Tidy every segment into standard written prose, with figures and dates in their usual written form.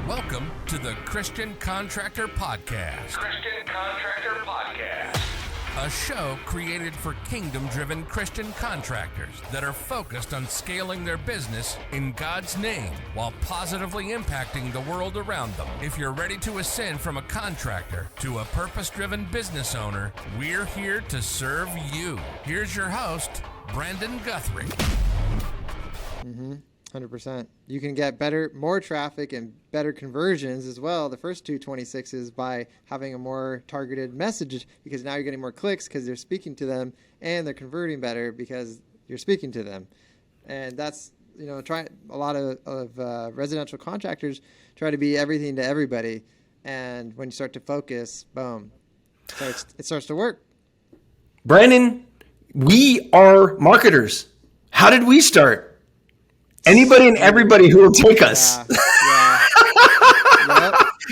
Welcome to the Christian Contractor Podcast. Christian Contractor Podcast. A show created for kingdom-driven Christian contractors that are focused on scaling their business in God's name while positively impacting the world around them. If you're ready to ascend from a contractor to a purpose-driven business owner, we're here to serve you. Here's your host, Brandon Guthrie. 100%. You can get more traffic and better conversions as well. The first 226s by having a more targeted message, because now you're getting more clicks because you're speaking to them, and they're converting better because you're speaking to them. And that's, a lot of residential contractors try to be everything to everybody. And when you start to focus, boom, it starts to work. Brandon, we are marketers. How did we start? Anybody and everybody who will take us. Yep.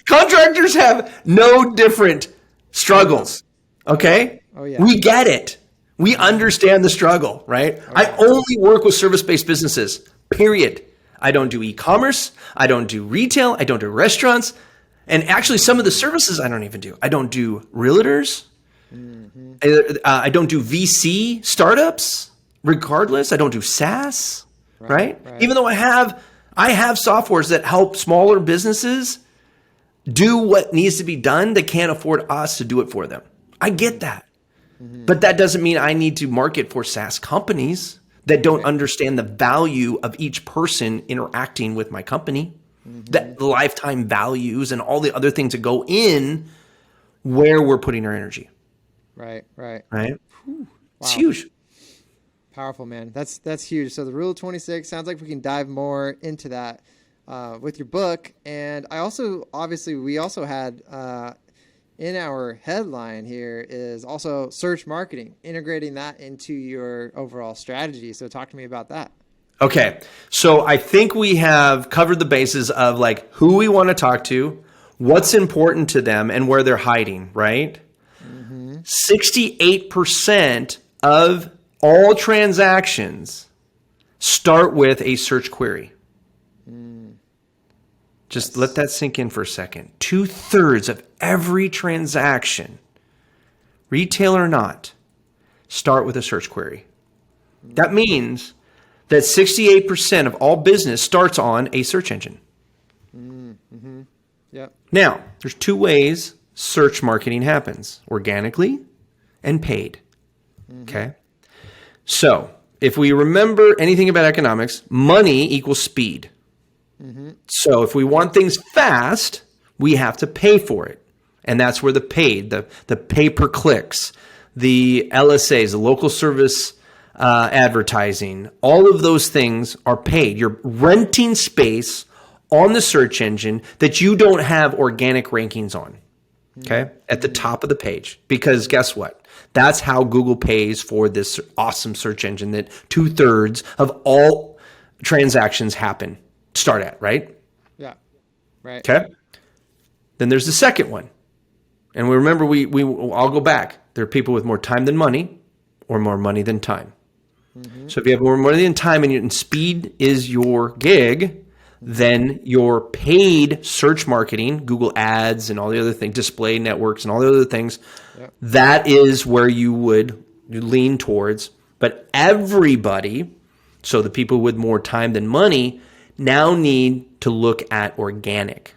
Contractors have no different struggles. Okay? Oh, yeah. We get it. We understand the struggle, right? Oh, yeah. I only work with service-based businesses, period. I don't do e-commerce. I don't do retail. I don't do restaurants. And actually, some of the services I don't even do. I don't do realtors. I don't do VC startups, regardless. I don't do SaaS. Right? Even though I have softwares that help smaller businesses do what needs to be done, they can't afford us to do it for them. I get that. But that doesn't mean I need to market for SaaS companies that don't understand the value of each person interacting with my company, that lifetime values and all the other things that go in where we're putting our energy. Right. Whew. It's huge. Powerful, man. That's huge. So the rule of 26 sounds like we can dive more into that with your book. And we also had in our headline here is also search marketing, integrating that into your overall strategy. So talk to me about that. Okay. So I think we have covered the bases of like who we want to talk to, what's important to them, and where they're hiding, right? 68% of all transactions start with a search query. Just let that sink in for a second. 2/3 of every transaction, retail or not, start with a search query. That means that 68% of all business starts on a search engine. Yep. Now, there's two ways search marketing happens: organically and paid. Okay? So, if we remember anything about economics, money equals speed. So, if we want things fast, we have to pay for it. And that's where the paid, the pay-per-clicks, the LSAs, the local service advertising, all of those things are paid. You're renting space on the search engine that you don't have organic rankings on, okay, at the top of the page. Because guess what? That's how Google pays for this awesome search engine that 2/3 of all transactions start at, right? Yeah. Right. Okay. Then there's the second one. And we remember, I'll go back. There are people with more time than money or more money than time. So if you have more money than time and speed is your gig, then your paid search marketing, Google Ads and all the other things, display networks and all the other things, that is where you would lean towards. But everybody, so the people with more time than money, now need to look at organic.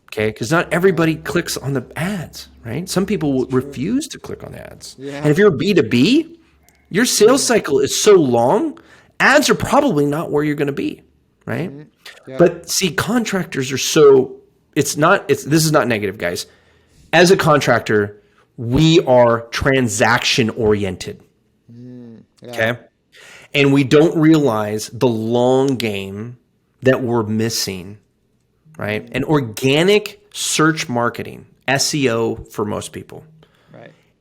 Okay? Because not everybody clicks on the ads, right? Some people will refuse to click on the ads. Yeah. And if you're B2B, your sales cycle is so long, ads are probably not where you're going to be. Right? Yeah. But see, contractors are this is not negative, guys. As a contractor, we are transaction oriented. Okay. And we don't realize the long game that we're missing, right? And organic search marketing, SEO for most people,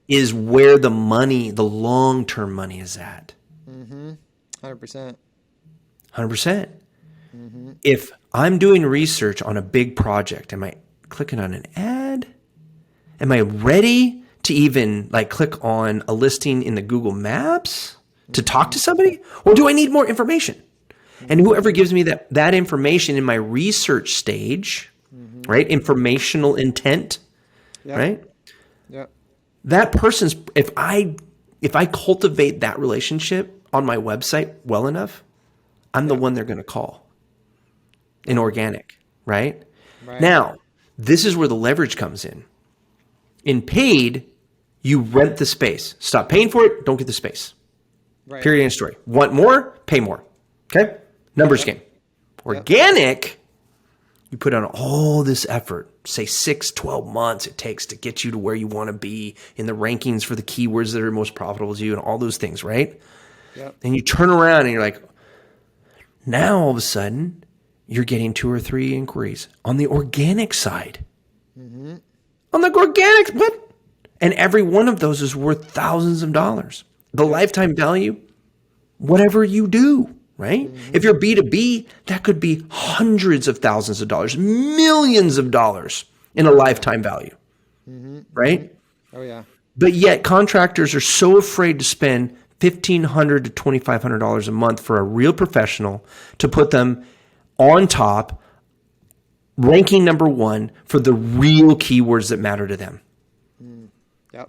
is where the long-term money is at. 100%. 100%. If I'm doing research on a big project, am I clicking on an ad? Am I ready to even click on a listing in the Google Maps to talk to somebody? Or do I need more information? And whoever gives me that information in my research stage, right? Informational intent, right? Yeah. That person's, if I cultivate that relationship on my website well enough, I'm the one they're going to call in organic, right? Now, this is where the leverage comes in. In paid, you rent the space. Stop paying for it, don't get the space. Right. Period, end of story. Want more? Pay more. Okay? Numbers game. Organic, you put on all this effort, say 6, 12 months it takes to get you to where you want to be in the rankings for the keywords that are most profitable to you and all those things, right? Yep. And you turn around and you're like, now all of a sudden, you're getting 2 or 3 inquiries on the organic side. On the organic, what? And every one of those is worth thousands of dollars. The lifetime value, whatever you do, right? If you're B2B, that could be hundreds of thousands of dollars, millions of dollars in a lifetime value, right? Oh, yeah. But yet contractors are so afraid to spend $1,500 to $2,500 a month for a real professional to put them on top, ranking number 1 for the real keywords that matter to them.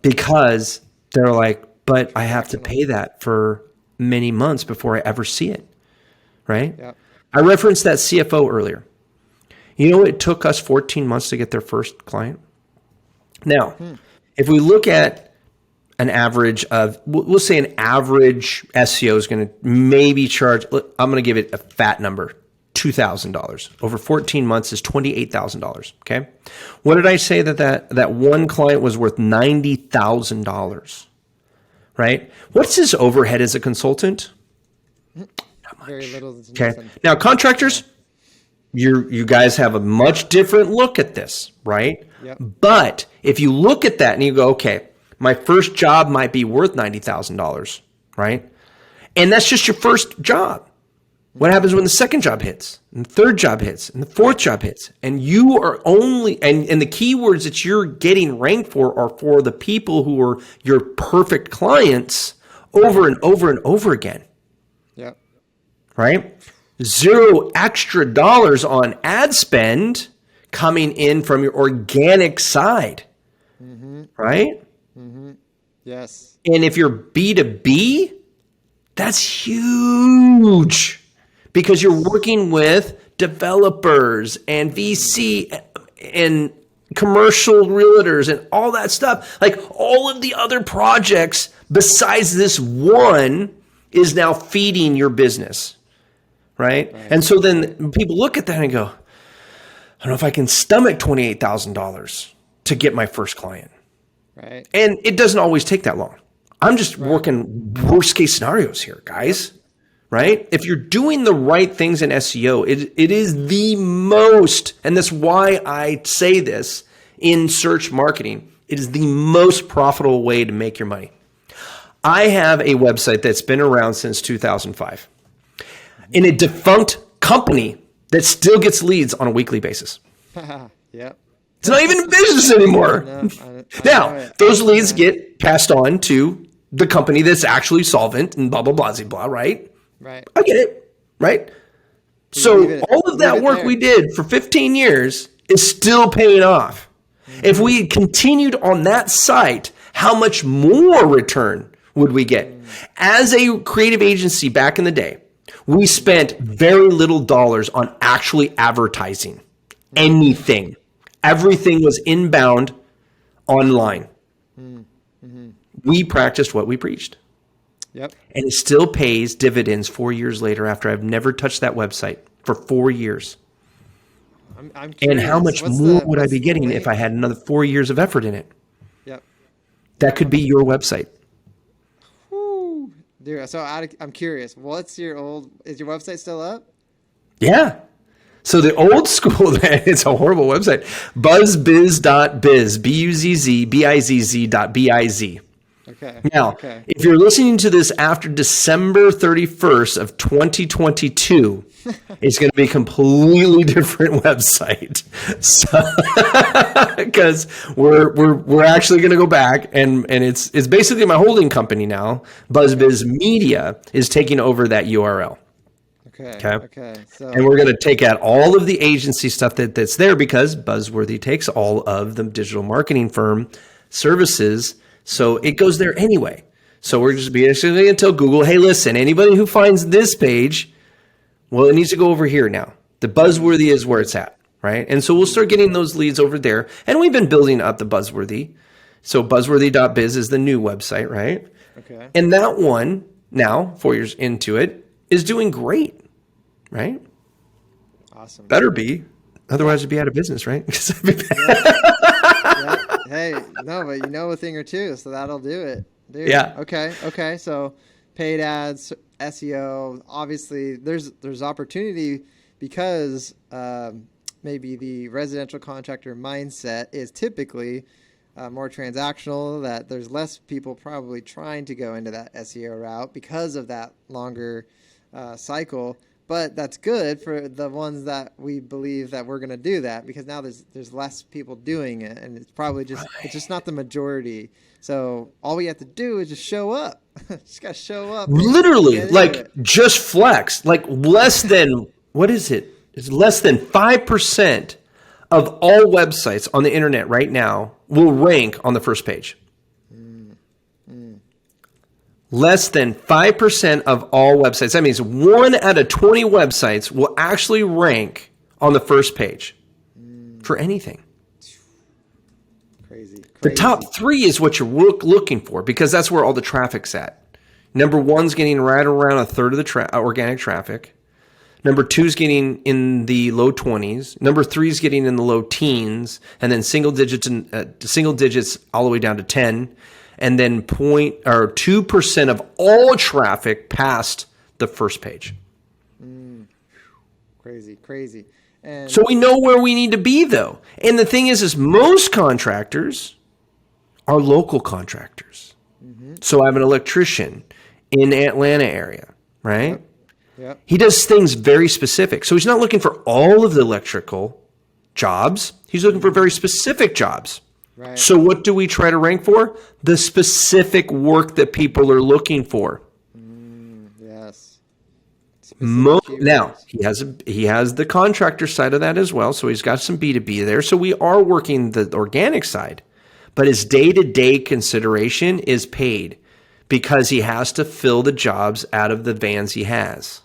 Because they're like, but I have to pay that for many months before I ever see it, right? Yep. I referenced that CFO earlier. You know, it took us 14 months to get their first client. Now, if we look at an average of, we'll say an average SEO is going to maybe charge, I'm going to give it a fat number, $2,000. Over 14 months is $28,000, okay? What did I say that one client was worth $90,000, right? What's his overhead as a consultant? Not much. Very little. Okay. Now, contractors, you guys have a much different look at this, right? Yep. But if you look at that and you go, okay, my first job might be worth $90,000, right? And that's just your first job. What happens when the second job hits, and the third job hits, and the fourth job hits, and you are only, and the keywords that you're getting ranked for are for the people who are your perfect clients over and over and over again. Yep. Right? 0 extra dollars on ad spend coming in from your organic side. Right? Yes. And if you're B2B, that's huge because you're working with developers and VC and commercial realtors and all that stuff. Like all of the other projects besides this one is now feeding your business. Right? And so then people look at that and go, I don't know if I can stomach $28,000 to get my first client. Right. And it doesn't always take that long. I'm just working worst case scenarios here, guys. Right? If you're doing the right things in SEO, it is the most, and that's why I say this in search marketing, it is the most profitable way to make your money. I have a website that's been around since 2005 in a defunct company that still gets leads on a weekly basis. Yep. It's not even in business anymore. I Now, those leads get passed on to the company that's actually solvent and blah, blah, blah, blah, right? Right. I get it, right? So all of that work we did for 15 years is still paying off. If we had continued on that site, how much more return would we get? As a creative agency back in the day, we spent very little dollars on actually advertising anything. Everything was inbound online. We practiced what we preached. Yep. And it still pays dividends 4 years later after I've never touched that website for 4 years. I'm curious. And how much more would I be getting if I had another 4 years of effort in it? Yep. That could be your website. Whew. Dude, so I'm curious. Is your website still up? Yeah. So the old school, it's a horrible website, buzzbiz.biz, buzzbiz.biz. Okay. Now, if you're listening to this after December 31st of 2022, it's going to be a completely different website. So, because we're actually going to go back and it's basically my holding company now. BuzzBiz Media is taking over that URL. Okay. So, And we're going to take out all of the agency stuff that's there because Buzzworthy takes all of the digital marketing firm services. So it goes there anyway. So we're just basically going to tell Google, hey, listen, anybody who finds this page, well, it needs to go over here now. The Buzzworthy is where it's at, right? And so we'll start getting those leads over there. And we've been building up the Buzzworthy. So buzzworthy.biz is the new website, right? okay. And that one now, 4 years into it, is doing great, right? Awesome. Better be. Otherwise, it'd be out of business, right? Yeah. Hey, no, but you know a thing or two, so that'll do it. Dude. Yeah. Okay. So paid ads, SEO, obviously there's opportunity because maybe the residential contractor mindset is typically more transactional, that there's less people probably trying to go into that SEO route because of that longer cycle. But that's good for the ones that we believe that we're going to do that, because now there's less people doing it, and it's probably it's just not the majority. So all we have to do is just show up. Just got to show up. Literally, like just flex. Like less than, what is it? It's less than 5% of all websites on the internet right now will rank on the first page. Less than 5% of all websites. That means 1 out of 20 websites will actually rank on the first page for anything. Crazy. The top 3 is what you're looking for, because that's where all the traffic's at. Number 1's getting right around a third of the organic traffic. Number 2's getting in the low 20s. Number 3's getting in the low teens, and then single digits all the way down to 10. And then 2% of all traffic past the first page. Crazy. And so we know where we need to be, though. And the thing is most contractors are local contractors. So I have an electrician in the Atlanta area, right? Yep. He does things very specific. So he's not looking for all of the electrical jobs. He's looking for very specific jobs. Right. So what do we try to rank for? The specific work that people are looking for. Yes. Now, he has the contractor side of that as well, so he's got some B2B there. So we are working the organic side, but his day-to-day consideration is paid because he has to fill the jobs out of the vans he has.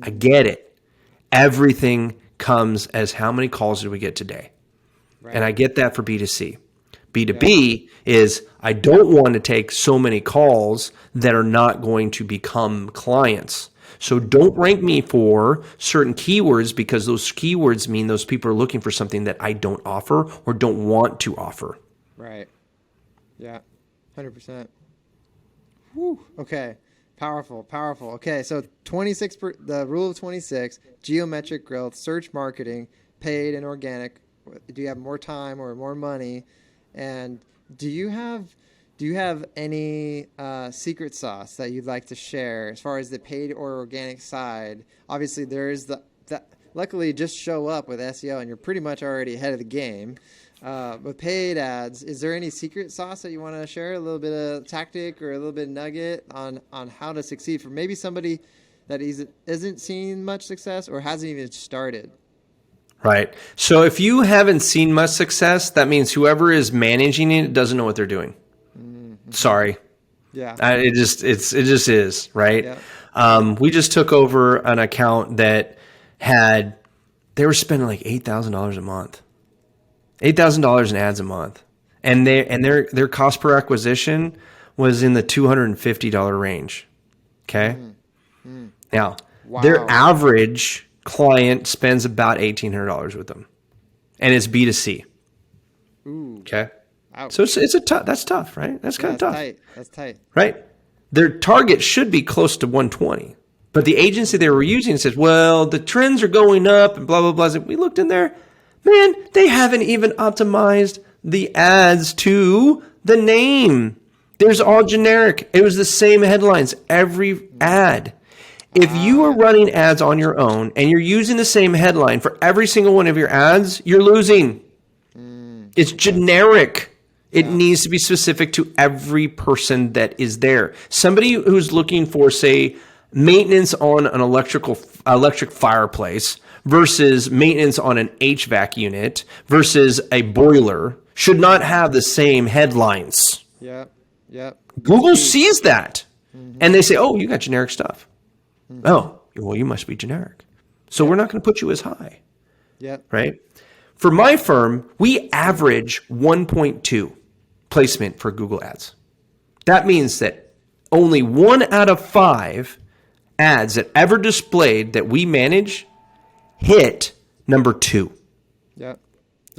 I get it. Everything comes as how many calls did we get today? Right. And I get that for B2C. B2B is I don't want to take so many calls that are not going to become clients. So don't rank me for certain keywords, because those keywords mean those people are looking for something that I don't offer or don't want to offer. Right. Yeah. 100%. Whew. Okay. Powerful. Okay. So the rule of 26, geometric growth, search marketing, paid and organic. Do you have more time or more money? And do you have any secret sauce that you'd like to share as far as the paid or organic side? Obviously, there is luckily just show up with SEO and you're pretty much already ahead of the game. With paid ads, is there any secret sauce that you want to share? A little bit of tactic or a little bit of nugget on how to succeed for maybe somebody that isn't seeing much success or hasn't even started? Right. So if you haven't seen much success, that means whoever is managing it doesn't know what they're doing. Mm-hmm. Sorry. Yeah. It just is, right? Yeah. We just took over an account that they were spending like $8,000 a month. $8,000 in ads a month. And their cost per acquisition was in the $250 range. Okay? Now, Wow. their average client spends about $1,800 with them, and it's B2C. Ooh. Okay. Ouch. So that's tough, right? That's kind of tough. That's tight. Right? Their target should be close to 120. But the agency they were using says, well, the trends are going up and blah, blah, blah. So we looked in there, man, they haven't even optimized the ads to the name. There's all generic. It was the same headlines, every ad. If you are running ads on your own and you're using the same headline for every single one of your ads, you're losing. It's generic. It needs to be specific to every person that is there. Somebody who's looking for, say, maintenance on an electric fireplace versus maintenance on an HVAC unit versus a boiler should not have the same headlines. Yep. Google sees that, and they say, "Oh, you got generic stuff. Oh, well, you must be generic. So we're not going to put you as high." Yep. Right? For my firm, we average 1.2 placement for Google Ads. That means that only 1 out of 5 ads that ever displayed that we manage hit number 2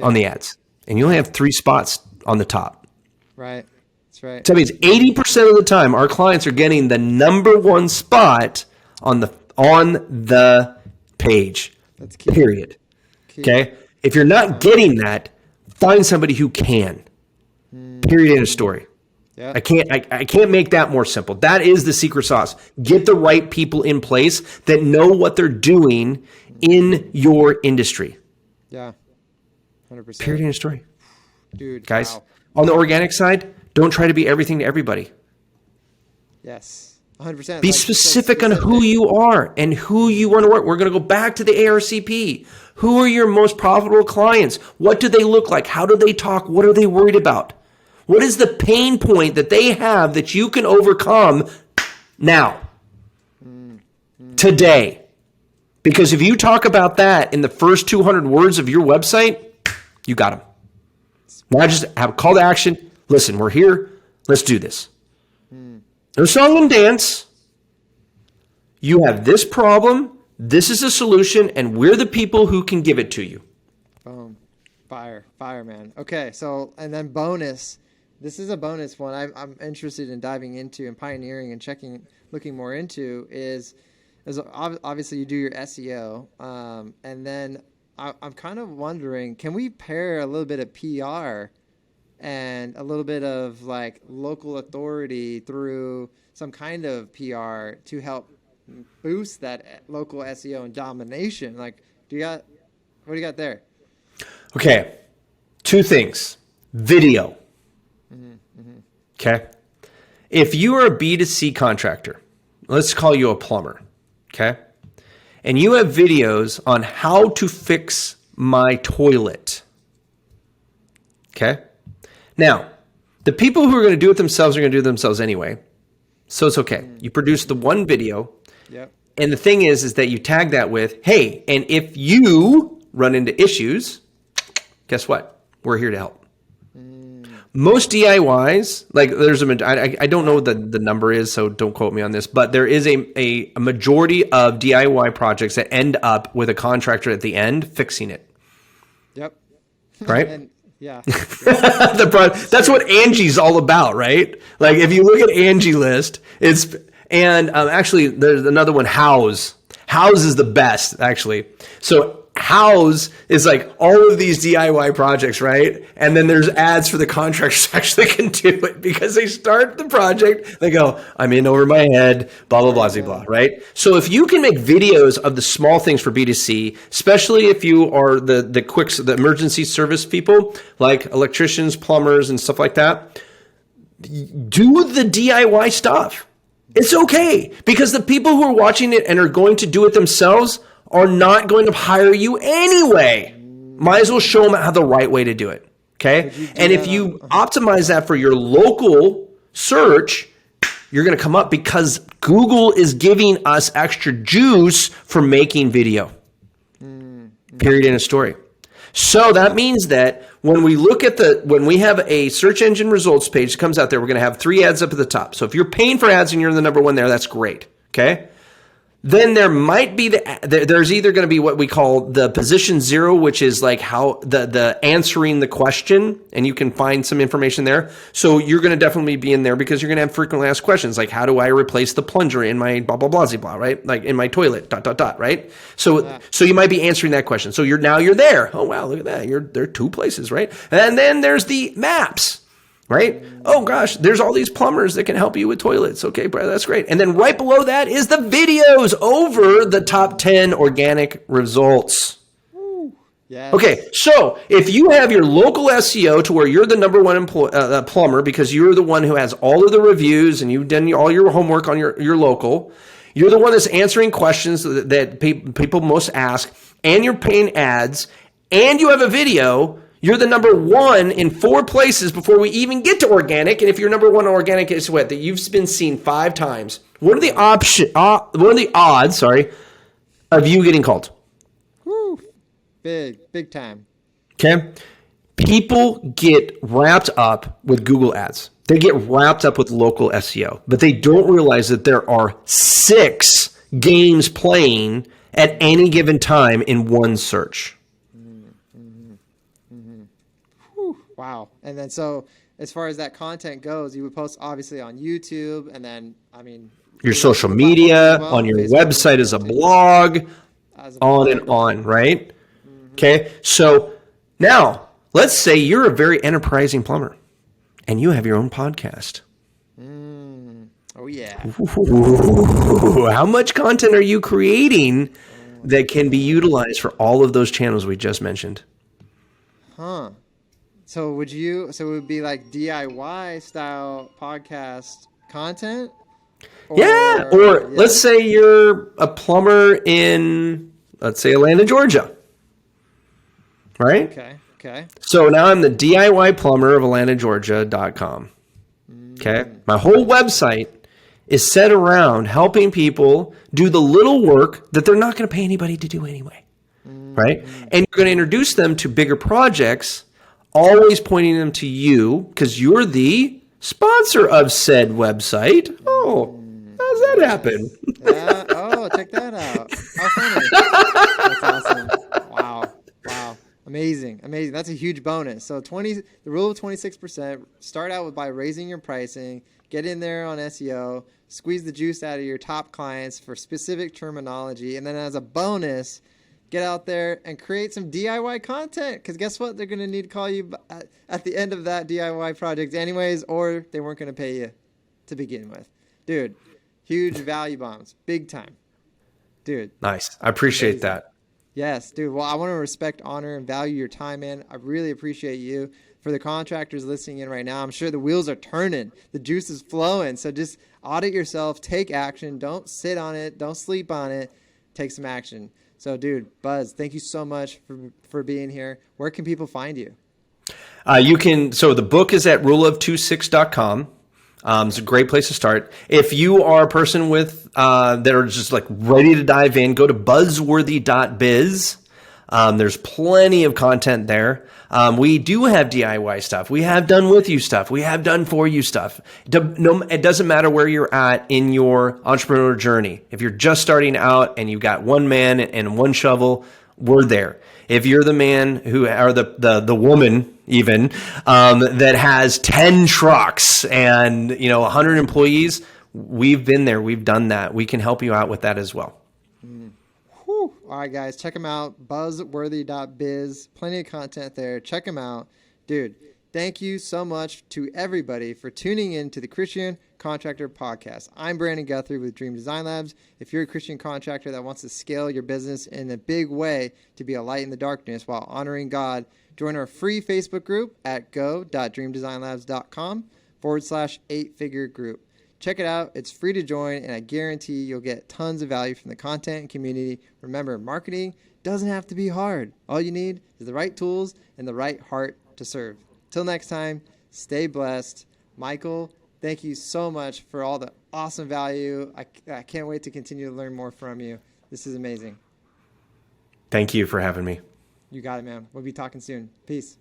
on the ads. And you only have 3 spots on the top. Right. That's right. So that means 80% of the time our clients are getting the number 1 spot on the page. That's key. Period. Key. Okay? If you're not getting that, find somebody who can. Period, end of story. Yeah. I can't make that more simple. That is the secret sauce. Get the right people in place that know what they're doing in your industry. Yeah. 100%. Period, end of story. Dude, Guys, wow. on the organic side, don't try to be everything to everybody. Yes. 100%. Be specific on who you are and who you want to work. We're going to go back to the ARCP. Who are your most profitable clients? What do they look like? How do they talk? What are they worried about? What is the pain point that they have that you can overcome now, today? Because if you talk about that in the first 200 words of your website, you got them. Now just have a call to action. Listen, we're here. Let's do this. No song and dance. You have this problem. This is a solution, and we're the people who can give it to you. Boom. Fire, man. Okay, so, and then bonus. This is a bonus one I'm interested in diving into and pioneering and looking more into is obviously you do your SEO. And then I'm kind of wondering, can we pair a little bit of PR and a little bit of like local authority through some kind of PR to help boost that local SEO and domination? Like, what do you got there? Okay. 2 things. Video. Okay. If you are a B2C contractor, let's call you a plumber. Okay. And you have videos on how to fix my toilet. Okay. Now, the people who are going to do it themselves are going to do it themselves anyway. So it's okay. You produce the one video. Yep. And the thing is that you tag that with, hey, and if you run into issues, guess what? We're here to help. Most DIYs, like there's I don't know what the number is, so don't quote me on this, but there is a majority of DIY projects that end up with a contractor at the end fixing it. Yep. Right? And, yeah. That's what Angie's all about, right? Like if you look at Angie List, actually there's another one, House. House is the best, actually. So House is like all of these DIY projects, right? And then there's ads for the contractors actually can do it because they start the project, they go, I'm in over my head, blah, blah, blah, blah, right? So if you can make videos of the small things for B2C, especially if you are the emergency service people, like electricians, plumbers, and stuff like that, do the DIY stuff. It's okay because the people who are watching it and are going to do it themselves are not going to hire you anyway. Might as well show them how the right way to do it. Okay. And if you optimize that for your local search, you're going to come up because Google is giving us extra juice for making video. Period, end of story. So that means that when we look at when we have a search engine results page that comes out there, we're going to have 3 ads up at the top. So if you're paying for ads and you're the number 1 there, that's great. Okay. Then there might be there's either going to be what we call the position 0, which is like how the answering the question, and you can find some information there. So you're going to definitely be in there because you're going to have frequently asked questions like, how do I replace the plunger in my blah, blah, blah, blah, right? Like in my toilet, ... right? So you might be answering that question. So you're there. Oh, wow, look at that. There are 2 places, right? And then there's the maps. Right? Oh gosh, there's all these plumbers that can help you with toilets. Okay, that's great. And then right below that is the videos over the top 10 organic results. Yes. Okay, so if you have your local SEO to where you're the number 1 plumber because you're the one who has all of the reviews and you've done all your homework on your local, You're the one that's answering questions that people most ask, and you're paying ads, and you have a video. You're the number one in 4 places before we even get to organic. And if you're number one in organic, it's what? That you've been seen 5 times. What are the odds, of you getting called? Woo. Big time. Okay. People get wrapped up with Google ads. They get wrapped up with local SEO, but they don't realize that there are 6 games playing at any given time in one search. Wow. And then so as far as that content goes, you would post obviously on YouTube, and then, I mean, Your social media, on your Facebook, website as a blog, on and on, right? Okay. So now let's say you're a very enterprising plumber and you have your own podcast. Oh, yeah. Ooh, how much content are you creating that can be utilized for all of those channels we just mentioned? Huh. So it would be like DIY style podcast content? Let's say you're a plumber in, let's say, Atlanta, Georgia. Right? Okay. So now I'm the DIY plumber of AtlantaGeorgia.com. Okay. My whole website is set around helping people do the little work that they're not going to pay anybody to do anyway. Right? And you're going to introduce them to bigger projects, always pointing them to you because you're the sponsor of said website. Oh, how's that happen? Yeah. Oh, check that out. How funny. That's awesome. Wow. Amazing. That's a huge bonus. So the rule of 26%, start out by raising your pricing, get in there on SEO, squeeze the juice out of your top clients for specific terminology, and then as a bonus, get out there and create some DIY content, because guess what? They're going to need to call you at the end of that DIY project anyways, or they weren't going to pay you to begin with. Dude, huge value bombs. Big time. Dude. Nice. I appreciate that. Yes, dude. Well, I want to respect, honor, and value your time, man. I really appreciate you. For the contractors listening in right now, I'm sure the wheels are turning. The juice is flowing. So just audit yourself. Take action. Don't sit on it. Don't sleep on it. Take some action. So, dude, Buzz, thank you so much for being here. Where can people find you? So the book is at ruleof26.com. It's a great place to start. If you are a person with that are just like ready to dive in, go to buzzworthy.biz. There's plenty of content there. We do have DIY stuff. We have done with you stuff. We have done for you stuff. It doesn't matter where you're at in your entrepreneur journey. If you're just starting out and you've got one man and one shovel, we're there. If you're the man or the woman even that has 10 trucks and 100 employees, we've been there. We've done that. We can help you out with that as well. All right, guys, check them out. Buzzworthy.biz. Plenty of content there. Check them out. Dude, thank you so much to everybody for tuning in to the Christian Contractor Podcast. I'm Brandon Guthrie with Dream Design Labs. If you're a Christian contractor that wants to scale your business in a big way to be a light in the darkness while honoring God, join our free Facebook group at go.dreamdesignlabs.com/8-figure group. Check it out. It's free to join, and I guarantee you'll get tons of value from the content and community. Remember, marketing doesn't have to be hard. All you need is the right tools and the right heart to serve. Till next time, stay blessed. Michael, thank you so much for all the awesome value. I can't wait to continue to learn more from you. This is amazing. Thank you for having me. You got it, man. We'll be talking soon. Peace.